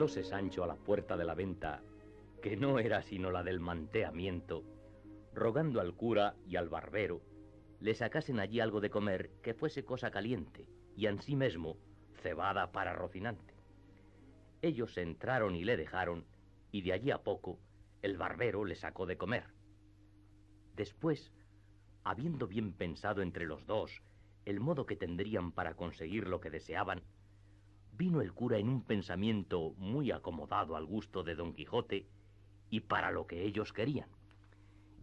Sentóse Sancho a la puerta de la venta, que no era sino la del manteamiento, rogando al cura y al barbero le sacasen allí algo de comer que fuese cosa caliente y ansí mesmo cebada para Rocinante. Ellos entraron y le dejaron, y de allí a poco el barbero le sacó de comer. Después, habiendo bien pensado entre los dos el modo que tendrían para conseguir lo que deseaban, vino el cura en un pensamiento muy acomodado al gusto de Don Quijote y para lo que ellos querían.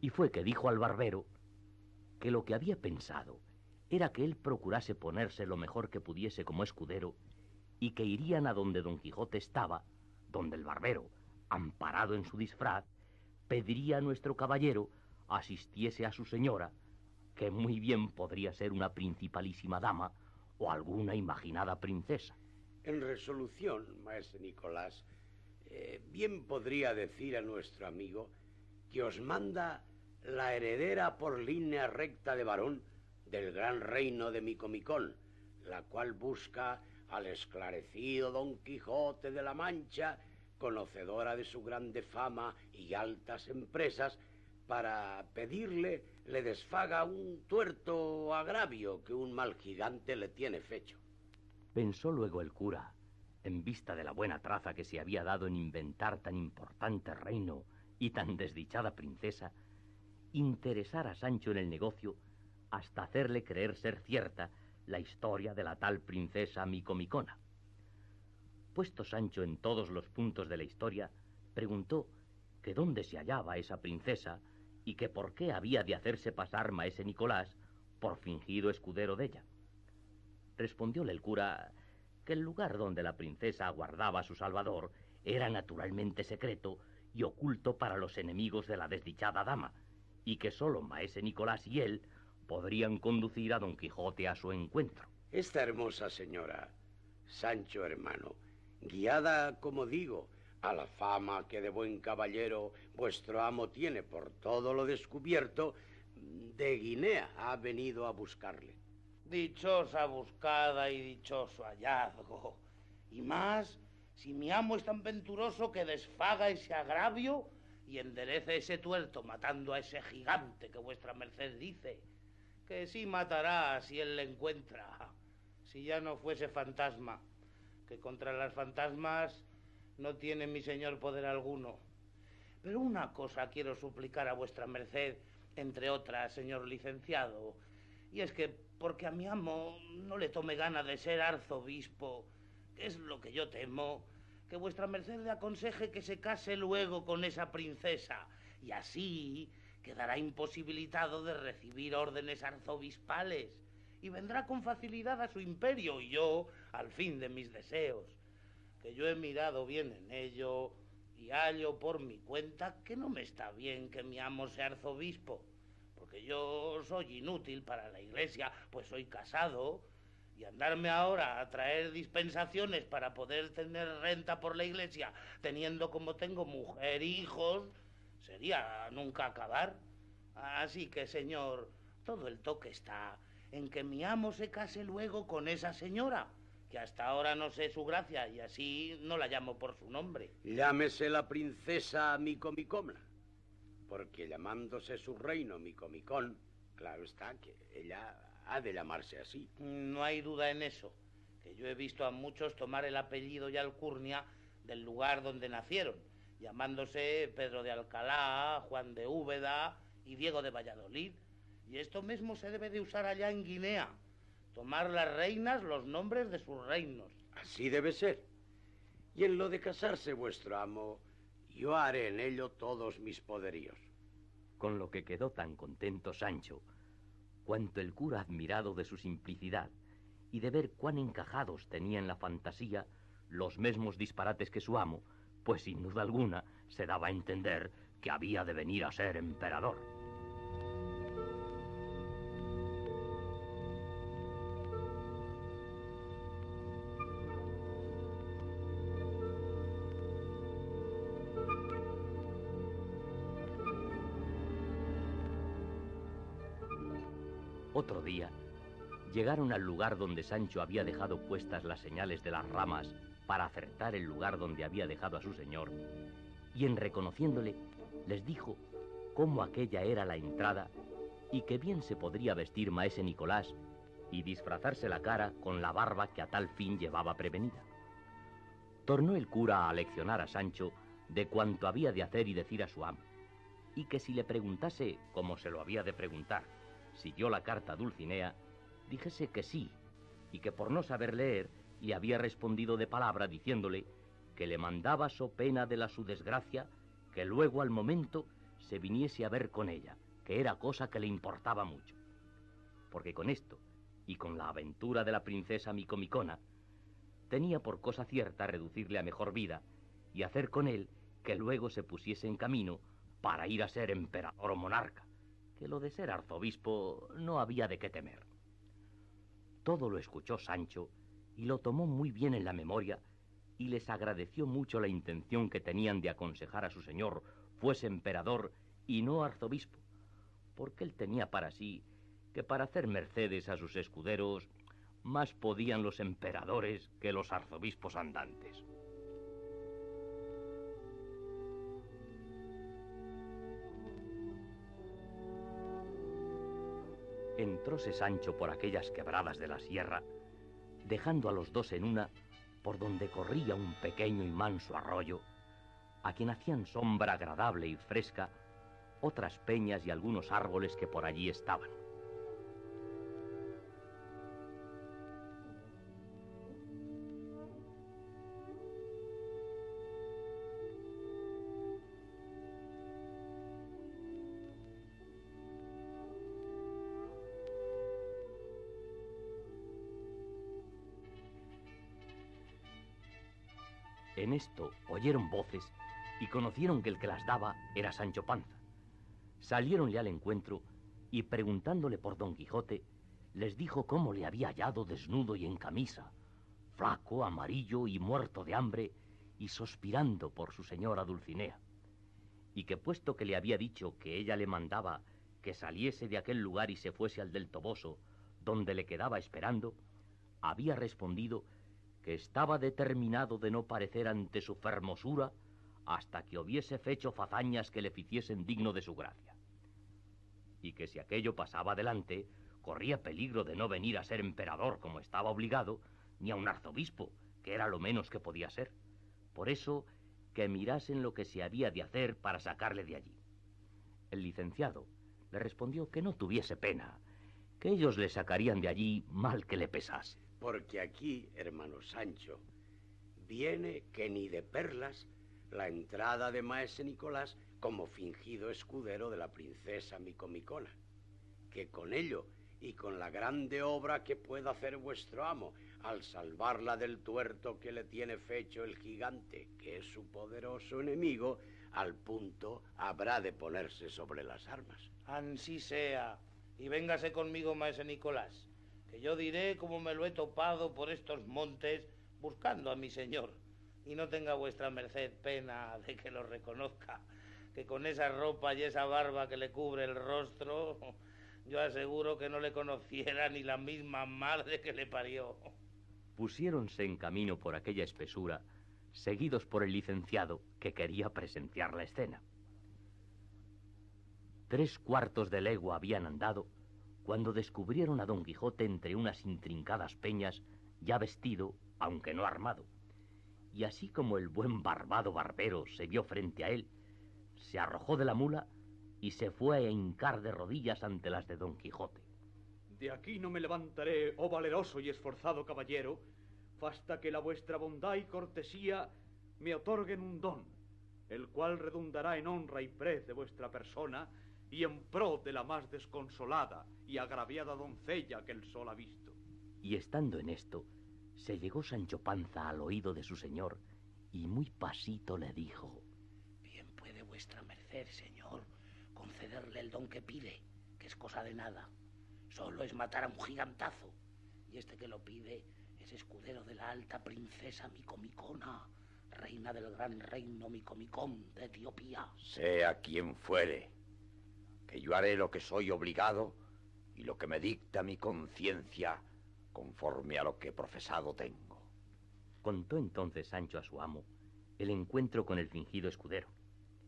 Y fue que dijo al barbero que lo que había pensado era que él procurase ponerse lo mejor que pudiese como escudero y que irían a donde Don Quijote estaba, donde el barbero, amparado en su disfraz, pediría a nuestro caballero asistiese a su señora, que muy bien podría ser una principalísima dama o alguna imaginada princesa. En resolución, maese Nicolás, bien podría decir a nuestro amigo que os manda la heredera por línea recta de varón del gran reino de Micomicón, la cual busca al esclarecido Don Quijote de la Mancha, conocedora de su grande fama y altas empresas, para pedirle le desfaga un tuerto agravio que un mal gigante le tiene fecho. Pensó luego el cura, en vista de la buena traza que se había dado en inventar tan importante reino y tan desdichada princesa, interesar a Sancho en el negocio hasta hacerle creer ser cierta la historia de la tal princesa Micomicona. Puesto Sancho en todos los puntos de la historia, preguntó que dónde se hallaba esa princesa y que por qué había de hacerse pasar maese Nicolás por fingido escudero de ella. Respondióle el cura que el lugar donde la princesa aguardaba a su salvador era naturalmente secreto y oculto para los enemigos de la desdichada dama, y que sólo maese Nicolás y él podrían conducir a Don Quijote a su encuentro. Esta hermosa señora, Sancho hermano, guiada, como digo, a la fama que de buen caballero vuestro amo tiene por todo lo descubierto, de Guinea ha venido a buscarle. Dichosa buscada y dichoso hallazgo. Y más, si mi amo es tan venturoso que desfaga ese agravio y enderece ese tuerto matando a ese gigante que vuestra merced dice, que sí matará si él le encuentra, si ya no fuese fantasma, que contra las fantasmas no tiene mi señor poder alguno. Pero una cosa quiero suplicar a vuestra merced, entre otras, señor licenciado, y es que porque a mi amo no le tome gana de ser arzobispo, que es lo que yo temo, que vuestra merced le aconseje que se case luego con esa princesa, y así quedará imposibilitado de recibir órdenes arzobispales, y vendrá con facilidad a su imperio, y yo al fin de mis deseos, que yo he mirado bien en ello, y hallo por mi cuenta que no me está bien que mi amo sea arzobispo, porque yo soy inútil para la iglesia, pues soy casado, y andarme ahora a traer dispensaciones para poder tener renta por la iglesia, teniendo como tengo mujer e hijos, sería nunca acabar. Así que, señor, todo el toque está en que mi amo se case luego con esa señora, que hasta ahora no sé su gracia y así no la llamo por su nombre. Llámese la princesa Micomicona, porque llamándose su reino Micomicón, claro está que ella ha de llamarse así. No hay duda en eso, que yo he visto a muchos tomar el apellido y alcurnia del lugar donde nacieron, llamándose Pedro de Alcalá, Juan de Úbeda y Diego de Valladolid, y esto mismo se debe de usar allá en Guinea, tomar las reinas los nombres de sus reinos. Así debe ser. Y en lo de casarse vuestro amo, yo haré en ello todos mis poderíos. Con lo que quedó tan contento Sancho, cuanto el cura admirado de su simplicidad y de ver cuán encajados tenía en la fantasía los mismos disparates que su amo, pues sin duda alguna se daba a entender que había de venir a ser emperador. Otro día, llegaron al lugar donde Sancho había dejado puestas las señales de las ramas para acertar el lugar donde había dejado a su señor, y en reconociéndole les dijo cómo aquella era la entrada y que bien se podría vestir maese Nicolás y disfrazarse la cara con la barba que a tal fin llevaba prevenida. Tornó el cura a leccionar a Sancho de cuanto había de hacer y decir a su amo, y que si le preguntase, como se lo había de preguntar, si dio la carta a Dulcinea, dijese que sí, y que por no saber leer le había respondido de palabra diciéndole que le mandaba so pena de la su desgracia que luego al momento se viniese a ver con ella, que era cosa que le importaba mucho. Porque con esto, y con la aventura de la princesa Micomicona, tenía por cosa cierta reducirle a mejor vida y hacer con él que luego se pusiese en camino para ir a ser emperador o monarca, que lo de ser arzobispo no había de qué temer. Todo lo escuchó Sancho y lo tomó muy bien en la memoria y les agradeció mucho la intención que tenían de aconsejar a su señor fuese emperador y no arzobispo, porque él tenía para sí que para hacer mercedes a sus escuderos más podían los emperadores que los arzobispos andantes. Entróse Sancho por aquellas quebradas de la sierra, dejando a los dos en una por donde corría un pequeño y manso arroyo, a quien hacían sombra agradable y fresca otras peñas y algunos árboles que por allí estaban. En esto oyeron voces y conocieron que el que las daba era Sancho Panza. Saliéronle al encuentro y preguntándole por Don Quijote, les dijo cómo le había hallado desnudo y en camisa, flaco, amarillo y muerto de hambre y suspirando por su señora Dulcinea, y que puesto que le había dicho que ella le mandaba que saliese de aquel lugar y se fuese al del Toboso, donde le quedaba esperando, había respondido que estaba determinado de no parecer ante su fermosura hasta que hubiese fecho fazañas que le ficiesen digno de su gracia, y que si aquello pasaba adelante, corría peligro de no venir a ser emperador como estaba obligado, ni a un arzobispo, que era lo menos que podía ser. Por eso, que mirasen lo que se había de hacer para sacarle de allí. El licenciado le respondió que no tuviese pena, que ellos le sacarían de allí mal que le pesase. Porque aquí, hermano Sancho, viene que ni de perlas la entrada de maese Nicolás como fingido escudero de la princesa Micomicona, que con ello y con la grande obra que pueda hacer vuestro amo al salvarla del tuerto que le tiene fecho el gigante, que es su poderoso enemigo, al punto habrá de ponerse sobre las armas. Ansí sea, y véngase conmigo, maese Nicolás, que yo diré cómo me lo he topado por estos montes buscando a mi señor, y no tenga vuestra merced pena de que lo reconozca, que con esa ropa y esa barba que le cubre el rostro, yo aseguro que no le conociera ni la misma madre que le parió. Pusiéronse en camino por aquella espesura, seguidos por el licenciado, que quería presenciar la escena. 3/4 de legua habían andado cuando descubrieron a Don Quijote entre unas intrincadas peñas, ya vestido, aunque no armado. Y así como el buen barbado barbero se vio frente a él, se arrojó de la mula y se fue a hincar de rodillas ante las de Don Quijote. De aquí no me levantaré, oh valeroso y esforzado caballero, hasta que la vuestra bondad y cortesía me otorguen un don, el cual redundará en honra y prez de vuestra persona y en pro de la más desconsolada y agraviada doncella que el sol ha visto. Y estando en esto, se llegó Sancho Panza al oído de su señor y muy pasito le dijo: Bien puede vuestra merced, señor, concederle el don que pide, que es cosa de nada. Solo es matar a un gigantazo, y este que lo pide es escudero de la alta princesa Micomicona, reina del gran reino Micomicón de Etiopía. Sea quien fuere, que yo haré lo que soy obligado y lo que me dicta mi conciencia conforme a lo que profesado tengo. Contó entonces Sancho a su amo el encuentro con el fingido escudero,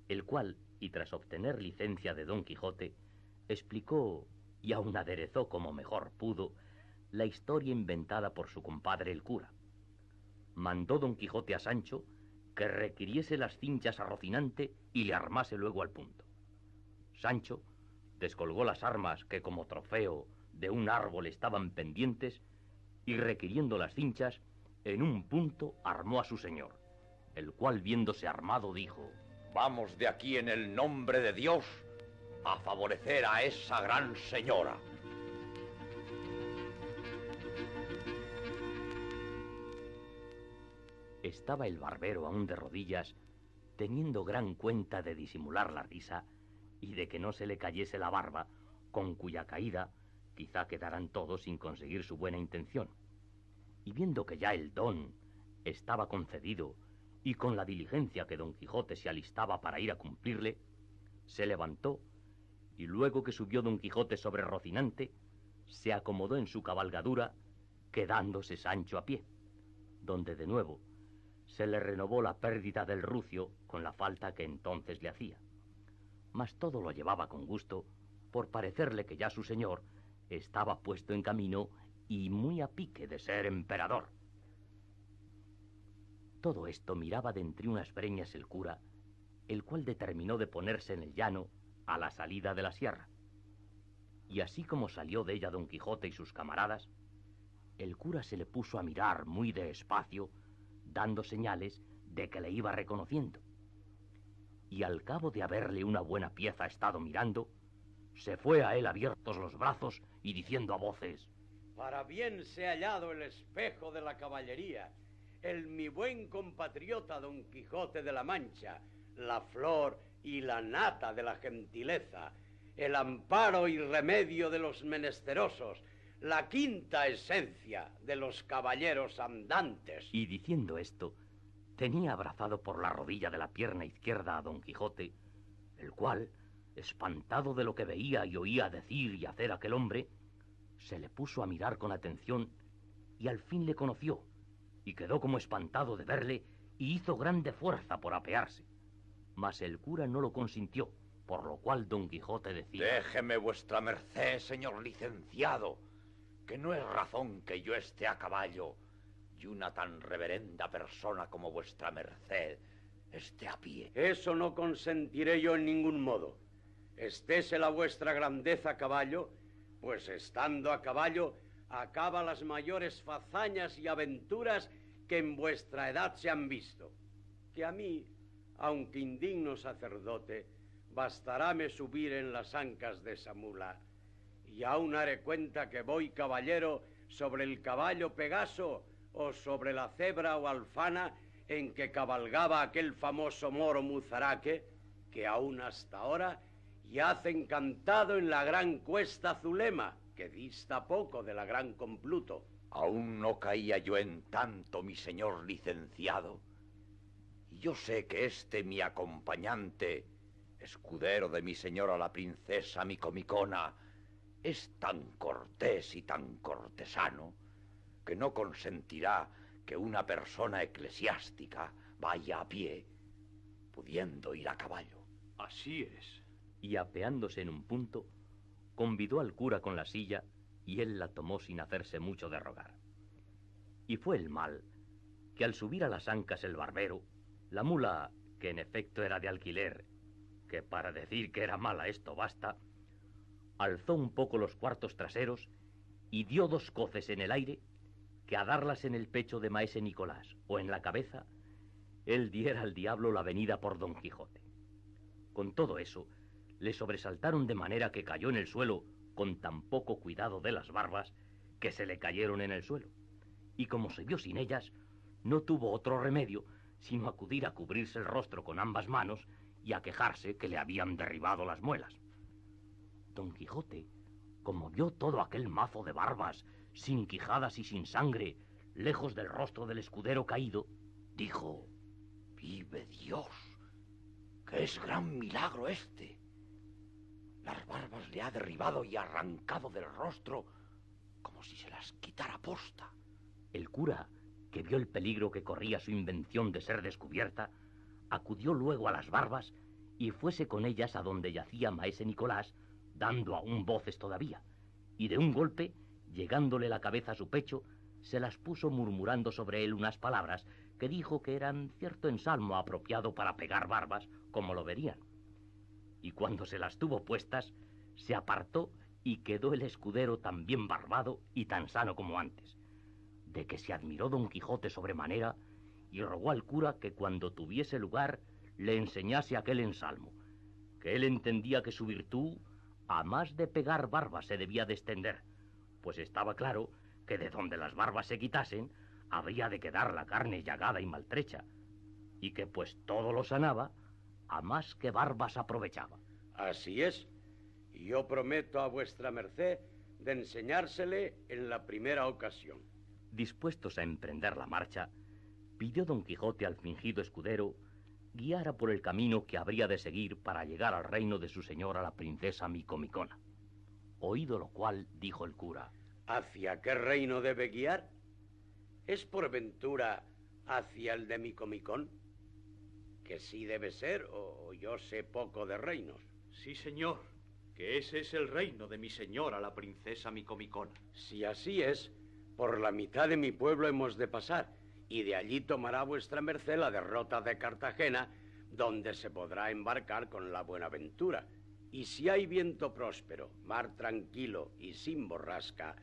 el cual, y tras obtener licencia de Don Quijote, explicó y aun aderezó como mejor pudo la historia inventada por su compadre el cura. Mandó Don Quijote a Sancho que requiriese las cinchas a Rocinante y le armase luego al punto. Sancho descolgó las armas que como trofeo de un árbol estaban pendientes y requiriendo las cinchas, en un punto armó a su señor, el cual viéndose armado dijo: Vamos de aquí en el nombre de Dios a favorecer a esa gran señora. Estaba el barbero aún de rodillas, teniendo gran cuenta de disimular la risa y de que no se le cayese la barba, con cuya caída quizá quedaran todos sin conseguir su buena intención. Y viendo que ya el don estaba concedido y con la diligencia que Don Quijote se alistaba para ir a cumplirle, se levantó y luego que subió Don Quijote sobre Rocinante, se acomodó en su cabalgadura, quedándose Sancho a pie, donde de nuevo se le renovó la pérdida del rucio con la falta que entonces le hacía. Mas todo lo llevaba con gusto, por parecerle que ya su señor estaba puesto en camino y muy a pique de ser emperador. Todo esto miraba de entre unas breñas el cura, el cual determinó de ponerse en el llano a la salida de la sierra. Y así como salió de ella Don Quijote y sus camaradas, el cura se le puso a mirar muy despacio, dando señales de que le iba reconociendo. Y al cabo de haberle una buena pieza estado mirando, se fue a él abiertos los brazos y diciendo a voces: Para bien se ha hallado el espejo de la caballería, el mi buen compatriota Don Quijote de la Mancha, la flor y la nata de la gentileza, el amparo y remedio de los menesterosos, la quinta esencia de los caballeros andantes. Y diciendo esto, tenía abrazado por la rodilla de la pierna izquierda a Don Quijote, el cual, espantado de lo que veía y oía decir y hacer aquel hombre, se le puso a mirar con atención y al fin le conoció, y quedó como espantado de verle y hizo grande fuerza por apearse. Mas el cura no lo consintió, por lo cual Don Quijote decía: Déjeme vuestra merced, señor licenciado, que no es razón que yo esté a caballo y una tan reverenda persona como vuestra merced esté a pie. Eso no consentiré yo en ningún modo. Estése la vuestra grandeza a caballo, pues estando a caballo acaba las mayores fazañas y aventuras que en vuestra edad se han visto. Que a mí, aunque indigno sacerdote, bastaráme subir en las ancas de esa mula, y aún haré cuenta que voy caballero sobre el caballo Pegaso o sobre la cebra o alfana en que cabalgaba aquel famoso moro Muzaraque, que aún hasta ahora yace encantado en la gran cuesta Zulema, que dista poco de la gran Compluto. Aún no caía yo en tanto, mi señor licenciado, y yo sé que este mi acompañante, escudero de mi señora la princesa Micomicona, es tan cortés y tan cortesano que no consentirá que una persona eclesiástica vaya a pie, pudiendo ir a caballo. Así es. Y apeándose en un punto, convidó al cura con la silla y él la tomó sin hacerse mucho de rogar. Y fue el mal que al subir a las ancas el barbero, la mula, que en efecto era de alquiler, que para decir que era mala esto basta, alzó un poco los cuartos traseros y dio dos coces en el aire que a darlas en el pecho de maese Nicolás o en la cabeza, él diera al diablo la venida por Don Quijote. Con todo eso, le sobresaltaron de manera que cayó en el suelo con tan poco cuidado de las barbas que se le cayeron en el suelo, y como se vio sin ellas, no tuvo otro remedio sino acudir a cubrirse el rostro con ambas manos y a quejarse que le habían derribado las muelas. Don Quijote, como vio todo aquel mazo de barbas, sin quijadas y sin sangre, lejos del rostro del escudero caído, dijo: ¡Vive Dios! ¡Que es gran milagro este! Las barbas le ha derribado y arrancado del rostro como si se las quitara posta. El cura, que vio el peligro que corría su invención de ser descubierta, acudió luego a las barbas y fuese con ellas a donde yacía maese Nicolás, dando aún voces todavía, y de un golpe, llegándole la cabeza a su pecho, se las puso murmurando sobre él unas palabras que dijo que eran cierto ensalmo apropiado para pegar barbas, como lo verían. Y cuando se las tuvo puestas, se apartó y quedó el escudero tan bien barbado y tan sano como antes, de que se admiró don Quijote sobremanera y rogó al cura que cuando tuviese lugar le enseñase aquel ensalmo, que él entendía que su virtud a más de pegar barbas se debía de extender, pues estaba claro que de donde las barbas se quitasen habría de quedar la carne llagada y maltrecha, y que pues todo lo sanaba, a más que barbas aprovechaba. Así es, y yo prometo a vuestra merced de enseñársele en la primera ocasión. Dispuestos a emprender la marcha, pidió don Quijote al fingido escudero guiara por el camino que habría de seguir para llegar al reino de su señora la princesa Micomicona. Oído lo cual, dijo el cura: ¿Hacia qué reino debe guiar? ¿Es por ventura hacia el de Micomicón? Que sí debe ser, o yo sé poco de reinos. Sí, señor, que ese es el reino de mi señora, la princesa Micomicona. Si así es, por la mitad de mi pueblo hemos de pasar, y de allí tomará vuestra merced la derrota de Cartagena, donde se podrá embarcar con la Buenaventura. Y si hay viento próspero, mar tranquilo y sin borrasca,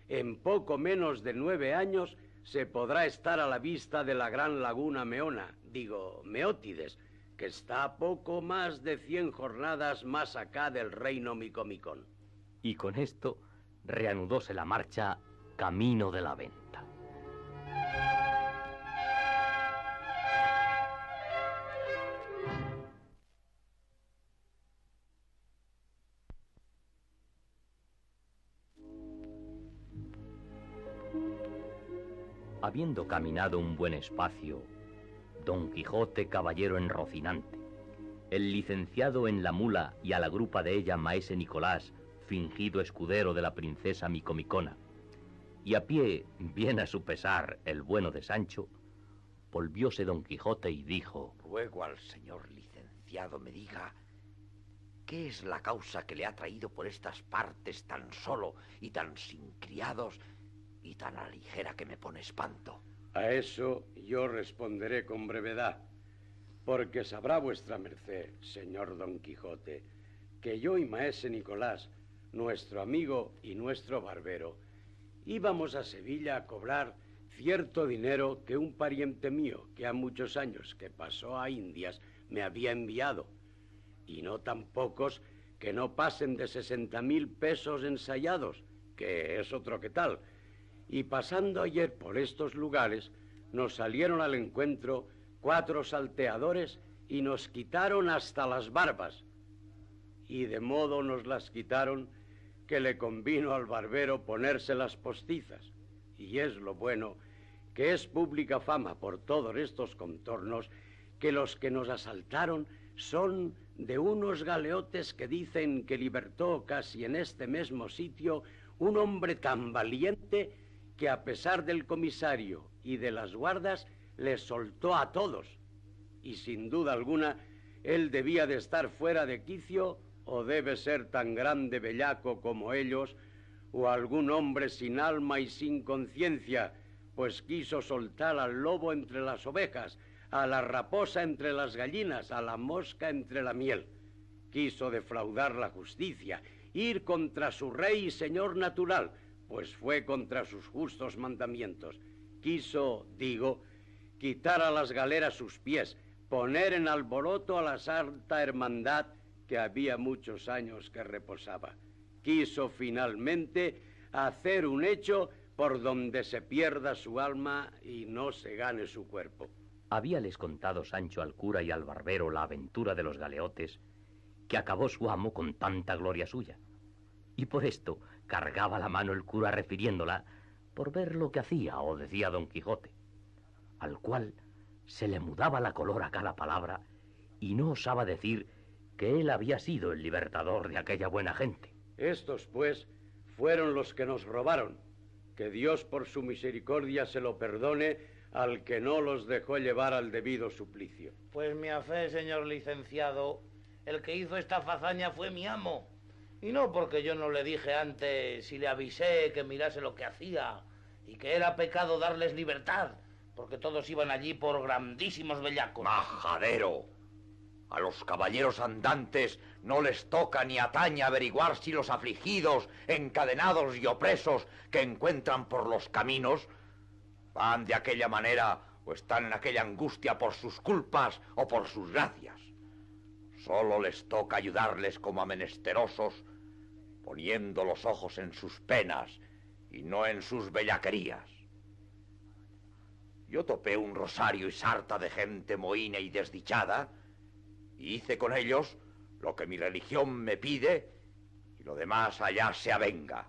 en poco menos de 9 años se podrá estar a la vista de la gran laguna Meótides, que está a poco más de 100 jornadas más acá del reino Micomicón. Y con esto reanudóse la marcha camino de la venta. Habiendo caminado un buen espacio, don Quijote, caballero en Rocinante, el licenciado en la mula y a la grupa de ella maese Nicolás, fingido escudero de la princesa Micomicona, y a pie, bien a su pesar, el bueno de Sancho, volvióse don Quijote y dijo: Ruego al señor licenciado me diga qué es la causa que le ha traído por estas partes tan solo y tan sin criados y tan a la ligera que me pone espanto. A eso yo responderé con brevedad, porque sabrá vuestra merced, señor don Quijote, que yo y maese Nicolás, nuestro amigo y nuestro barbero, íbamos a Sevilla a cobrar cierto dinero que un pariente mío, que ha muchos años que pasó a Indias, me había enviado, y no tan pocos que no pasen de 60.000 pesos ensayados, que es otro que tal. Y pasando ayer por estos lugares, nos salieron al encuentro 4 salteadores y nos quitaron hasta las barbas. Y de modo nos las quitaron que le convino al barbero ponérselas postizas. Y es lo bueno, que es pública fama por todos estos contornos, que los que nos asaltaron son de unos galeotes que dicen que libertó casi en este mismo sitio un hombre tan valiente que a pesar del comisario y de las guardas, les soltó a todos. Y sin duda alguna, él debía de estar fuera de quicio, o debe ser tan grande bellaco como ellos, o algún hombre sin alma y sin conciencia, pues quiso soltar al lobo entre las ovejas, a la raposa entre las gallinas, a la mosca entre la miel. Quiso defraudar la justicia, ir contra su rey y señor natural, pues fue contra sus justos mandamientos. Quiso, digo, quitar a las galeras sus pies, poner en alboroto a la Santa Hermandad que había muchos años que reposaba. Quiso finalmente hacer un hecho por donde se pierda su alma y no se gane su cuerpo. Habíales contado Sancho al cura y al barbero la aventura de los galeotes, que acabó su amo con tanta gloria suya. Y por esto cargaba la mano el cura refiriéndola, por ver lo que hacía o decía don Quijote, al cual se le mudaba la color a cada palabra y no osaba decir que él había sido el libertador de aquella buena gente. Estos, pues, fueron los que nos robaron. Que Dios por su misericordia se lo perdone al que no los dejó llevar al debido suplicio. Pues mi fe, señor licenciado, el que hizo esta fazaña fue mi amo. Y no porque yo no le dije antes, si le avisé que mirase lo que hacía, y que era pecado darles libertad, porque todos iban allí por grandísimos bellacos. ¡Majadero! A los caballeros andantes no les toca ni atañe averiguar si los afligidos, encadenados y opresos que encuentran por los caminos van de aquella manera o están en aquella angustia por sus culpas o por sus gracias. Solo les toca ayudarles como a menesterosos, poniendo los ojos en sus penas y no en sus bellaquerías. Yo topé un rosario y sarta de gente mohína y desdichada, y hice con ellos lo que mi religión me pide, y lo demás allá se avenga.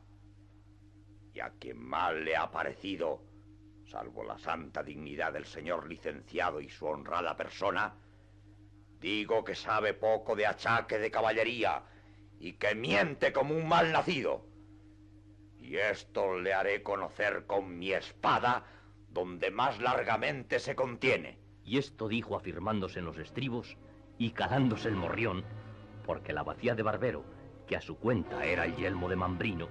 Y a quien mal le ha parecido, salvo la santa dignidad del señor licenciado y su honrada persona, digo que sabe poco de achaque de caballería y que miente como un mal nacido. Y esto le haré conocer con mi espada, donde más largamente se contiene. Y esto dijo afirmándose en los estribos y calándose el morrión, porque la bacía de barbero, que a su cuenta era el yelmo de Mambrino,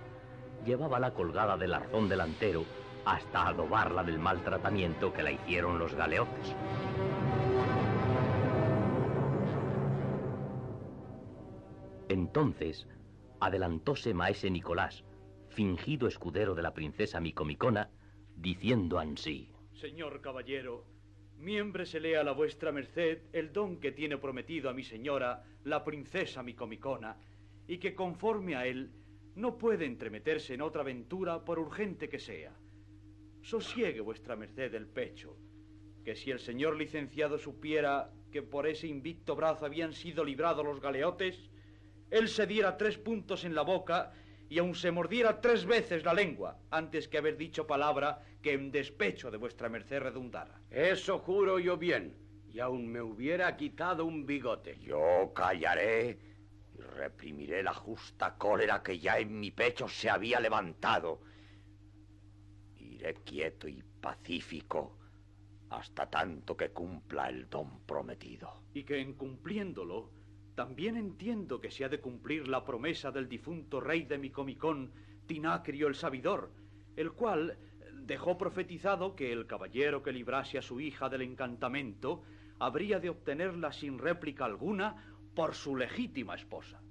llevaba la colgada del arzón delantero hasta adobarla del mal tratamiento que la hicieron los galeotes. Entonces adelantóse maese Nicolás, fingido escudero de la princesa Micomicona, diciendo ansí: Señor caballero, miémbresele a la vuestra merced el don que tiene prometido a mi señora, la princesa Micomicona, y que conforme a él no puede entremeterse en otra aventura por urgente que sea. Sosiegue vuestra merced el pecho, que si el señor licenciado supiera que por ese invicto brazo habían sido librados los galeotes, él se diera 3 puntos en la boca y aun se mordiera 3 veces la lengua antes que haber dicho palabra que en despecho de vuestra merced redundara. Eso juro yo bien, y aun me hubiera quitado un bigote. Yo callaré y reprimiré la justa cólera que ya en mi pecho se había levantado. Iré quieto y pacífico hasta tanto que cumpla el don prometido. Y que en cumpliéndolo, también entiendo que se ha de cumplir la promesa del difunto rey de Micomicón, Tinacrio el Sabidor, el cual dejó profetizado que el caballero que librase a su hija del encantamento habría de obtenerla sin réplica alguna por su legítima esposa.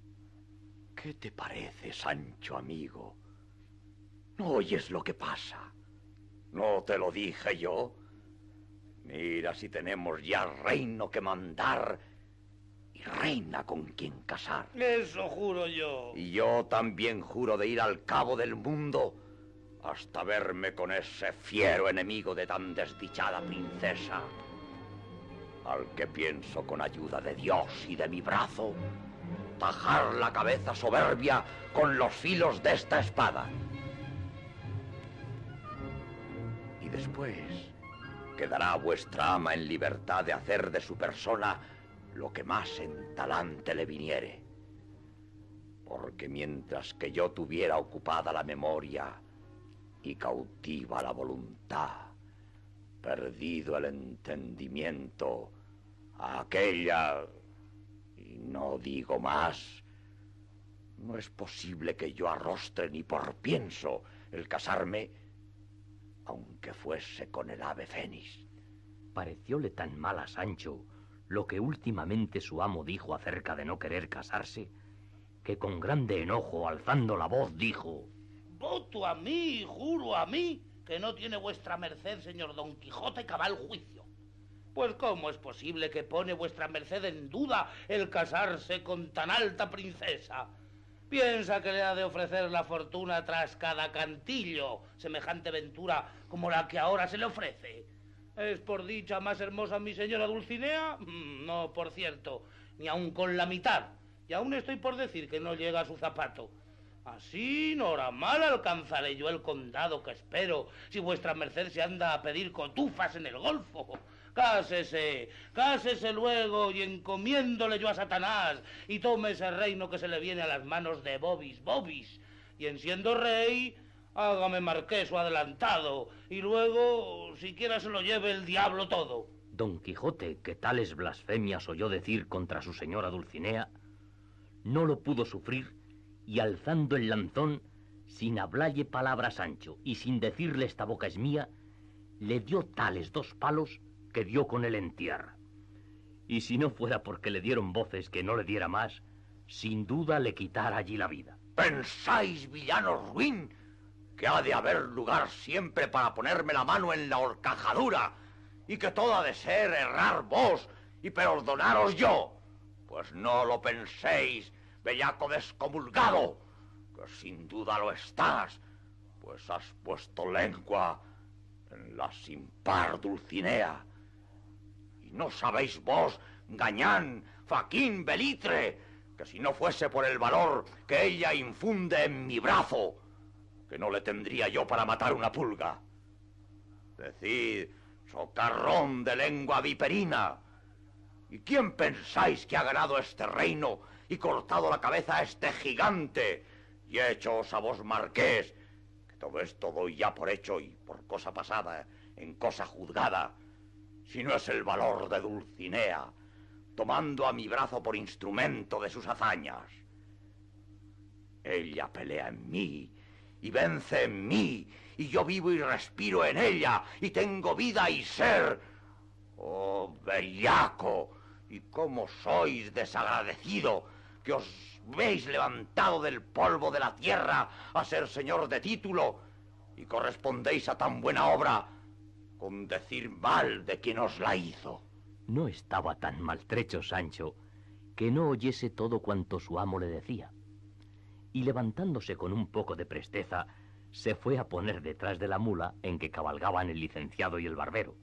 ¿Qué te parece, Sancho amigo? ¿No oyes lo que pasa? ¿No te lo dije yo? Mira si tenemos ya reino que mandar y reina con quien casar. Eso juro yo. Y yo también juro de ir al cabo del mundo hasta verme con ese fiero enemigo de tan desdichada princesa, al que pienso con ayuda de Dios y de mi brazo tajar la cabeza soberbia con los filos de esta espada. Y después quedará vuestra ama en libertad de hacer de su persona lo que más en talante le viniere. Porque mientras que yo tuviera ocupada la memoria y cautiva la voluntad, perdido el entendimiento, a aquella, y no digo más, no es posible que yo arrostre ni por pienso el casarme, aunque fuese con el ave fénix. Parecióle tan mal a Sancho lo que últimamente su amo dijo acerca de no querer casarse, que con grande enojo, alzando la voz, dijo: Voto a mí, juro a mí, que no tiene vuestra merced, señor Don Quijote, cabal juicio. Pues ¿cómo es posible que pone vuestra merced en duda el casarse con tan alta princesa? Piensa que le ha de ofrecer la fortuna tras cada cantillo semejante ventura como la que ahora se le ofrece. ¿Es por dicha más hermosa mi señora Dulcinea? No, por cierto, ni aun con la mitad. Y aún estoy por decir que no llega a su zapato. Así, nora mal alcanzaré yo el condado que espero, si vuestra merced se anda a pedir cotufas en el golfo. Cásese, cásese luego y encomiéndole yo a Satanás y tome ese reino que se le viene a las manos de Bobis, y en siendo rey, Hágame marqueso adelantado, y luego siquiera se lo lleve el diablo todo. Don Quijote, que tales blasfemias oyó decir contra su señora Dulcinea, no lo pudo sufrir, y alzando el lanzón, sin hablalle palabra a Sancho, y sin decirle esta boca es mía, le dio tales 2 palos que dio con él en tierra. Y si no fuera porque le dieron voces que no le diera más, sin duda le quitara allí la vida. ¿Pensáis, villano ruin, que ha de haber lugar siempre para ponerme la mano en la horcajadura, y que todo ha de ser errar vos y perdonaros yo? Pues no lo penséis, bellaco descomulgado, que sin duda lo estás, pues has puesto lengua en la sin par Dulcinea. Y no sabéis vos, gañán, faquín, belitre, que si no fuese por el valor que ella infunde en mi brazo, que no le tendría yo para matar una pulga. Decid, socarrón de lengua viperina, ¿y quién pensáis que ha ganado este reino y cortado la cabeza a este gigante y hechos a vos marqués? Que todo esto doy ya por hecho y por cosa pasada, en cosa juzgada, si no es el valor de Dulcinea, tomando a mi brazo por instrumento de sus hazañas. Ella pelea en mí y vence en mí, y yo vivo y respiro en ella, y tengo vida y ser. ¡Oh, bellaco! ¿Y cómo sois desagradecido, que os veis levantado del polvo de la tierra a ser señor de título, y correspondéis a tan buena obra con decir mal de quien os la hizo? No estaba tan maltrecho Sancho que no oyese todo cuanto su amo le decía, y levantándose con un poco de presteza, se fue a poner detrás de la mula en que cabalgaban el licenciado y el barbero,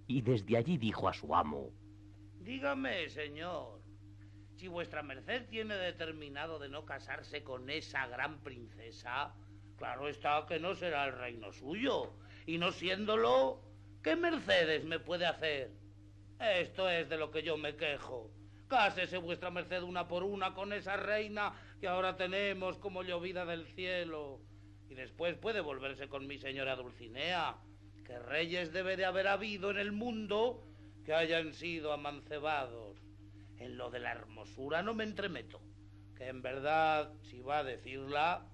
y desde allí dijo a su amo: Dígame, señor, si vuestra merced tiene determinado de no casarse con esa gran princesa, claro está que no será el reino suyo, y no siéndolo, ¿qué mercedes me puede hacer? Esto es de lo que yo me quejo. Cásese vuestra merced una por una con esa reina que ahora tenemos como llovida del cielo, y después puede volverse con mi señora Dulcinea, que reyes debe de haber habido en el mundo que hayan sido amancebados. En lo de la hermosura no me entremeto, que en verdad, si va a decirla,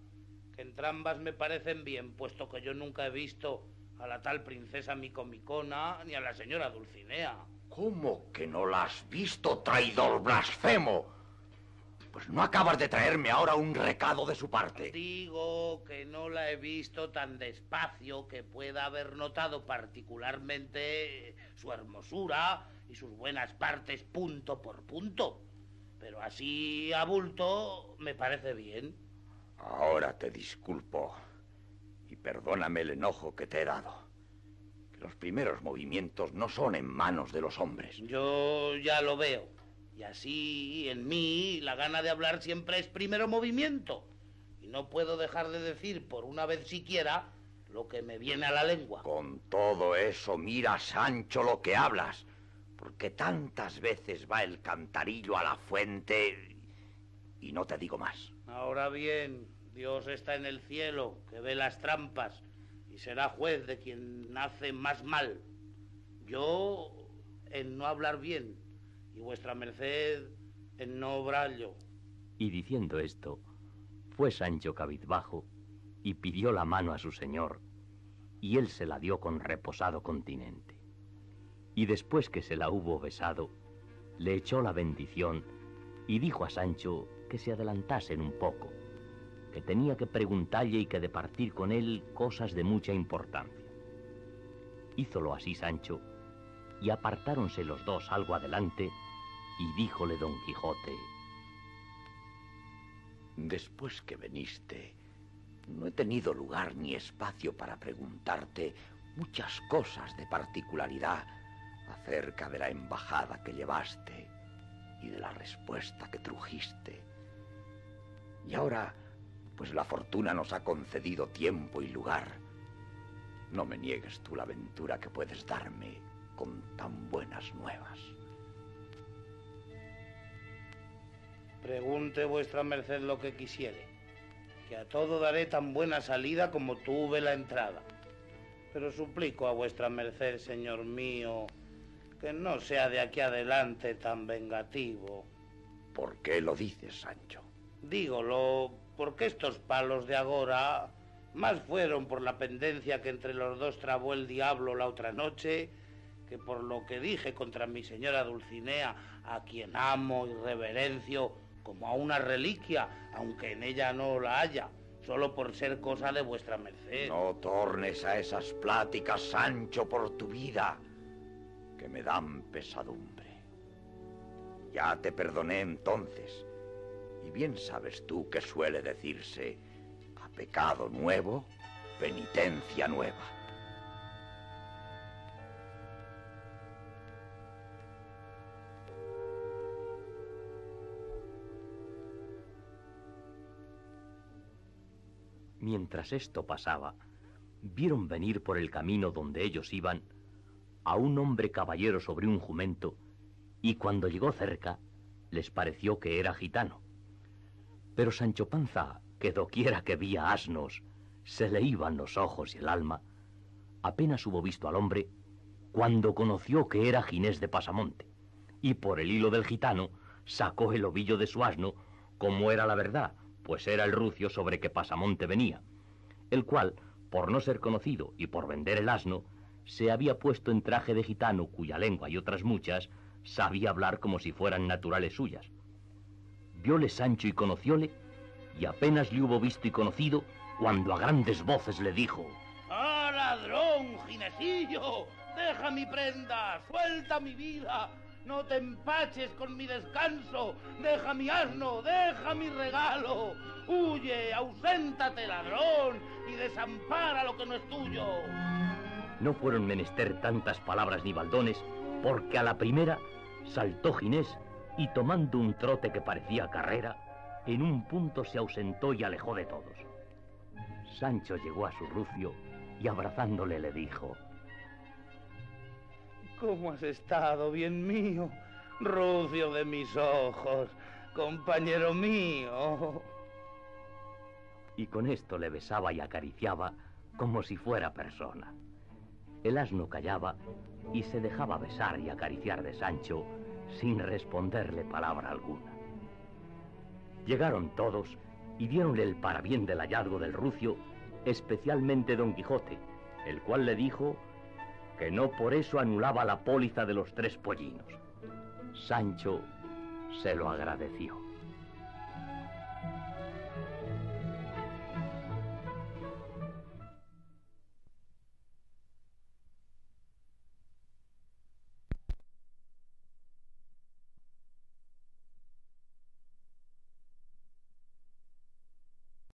que entrambas me parecen bien, puesto que yo nunca he visto a la tal princesa Micomicona ni a la señora Dulcinea. ¿Cómo que no la has visto, traidor blasfemo? Pues no acabas de traerme ahora un recado de su parte. Digo que no la he visto tan despacio que pueda haber notado particularmente su hermosura y sus buenas partes punto por punto. Pero así a bulto me parece bien. Ahora te disculpo y perdóname el enojo que te he dado. Que los primeros movimientos no son en manos de los hombres. Yo ya lo veo. Y así, en mí, la gana de hablar siempre es primero movimiento. Y no puedo dejar de decir por una vez siquiera lo que me viene a la lengua. Con todo eso, mira, Sancho, lo que hablas. Porque tantas veces va el cantarillo a la fuente y no te digo más. Ahora bien, Dios está en el cielo, que ve las trampas, y será juez de quien hace más mal. Yo, en no hablar bien, y vuestra merced en no obrallo. Y diciendo esto, fue Sancho cabizbajo y pidió la mano a su señor, y él se la dio con reposado continente. Y después que se la hubo besado, le echó la bendición y dijo a Sancho que se adelantasen un poco, que tenía que preguntalle y que departir con él cosas de mucha importancia. Hízolo así Sancho, y apartáronse los dos algo adelante, y díjole Don Quijote: Después que veniste, no he tenido lugar ni espacio para preguntarte muchas cosas de particularidad acerca de la embajada que llevaste y de la respuesta que trujiste. Y ahora, pues la fortuna nos ha concedido tiempo y lugar, no me niegues tú la ventura que puedes darme con tan buenas nuevas. Pregunte vuestra merced lo que quisiere, que a todo daré tan buena salida como tuve la entrada. Pero suplico a vuestra merced, señor mío, que no sea de aquí adelante tan vengativo. ¿Por qué lo dices, Sancho? Dígolo porque estos palos de agora más fueron por la pendencia que entre los dos trabó el diablo la otra noche que por lo que dije contra mi señora Dulcinea, a quien amo y reverencio como a una reliquia, aunque en ella no la haya, solo por ser cosa de vuestra merced. No tornes a esas pláticas, Sancho, por tu vida, que me dan pesadumbre. Ya te perdoné entonces, y bien sabes tú que suele decirse, a pecado nuevo, penitencia nueva. Mientras esto pasaba, vieron venir por el camino donde ellos iban a un hombre caballero sobre un jumento, y cuando llegó cerca, les pareció que era gitano. Pero Sancho Panza, que doquiera que veía asnos, se le iban los ojos y el alma, apenas hubo visto al hombre, cuando conoció que era Ginés de Pasamonte, y por el hilo del gitano sacó el ovillo de su asno, como era la verdad, pues era el rucio sobre que Pasamonte venía, el cual, por no ser conocido y por vender el asno, se había puesto en traje de gitano, cuya lengua y otras muchas sabía hablar como si fueran naturales suyas. Vióle Sancho y conocióle, y apenas le hubo visto y conocido, cuando a grandes voces le dijo: ¡Ah, ladrón, Ginesillo! ¡Deja mi prenda! ¡Suelta mi vida! ¡No te empaches con mi descanso! ¡Deja mi asno! ¡Deja mi regalo! ¡Huye! ¡Auséntate, ladrón! ¡Y desampara lo que no es tuyo! No fueron menester tantas palabras ni baldones, porque a la primera saltó Ginés y tomando un trote que parecía carrera, en un punto se ausentó y alejó de todos. Sancho llegó a su rucio y abrazándole le dijo: ¿Cómo has estado, bien mío? Rucio de mis ojos, compañero mío. Y con esto le besaba y acariciaba como si fuera persona. El asno callaba y se dejaba besar y acariciar de Sancho sin responderle palabra alguna. Llegaron todos y diéronle el parabién del hallazgo del rucio, especialmente Don Quijote, el cual le dijo que no por eso anulaba la póliza de los 3 pollinos. Sancho se lo agradeció.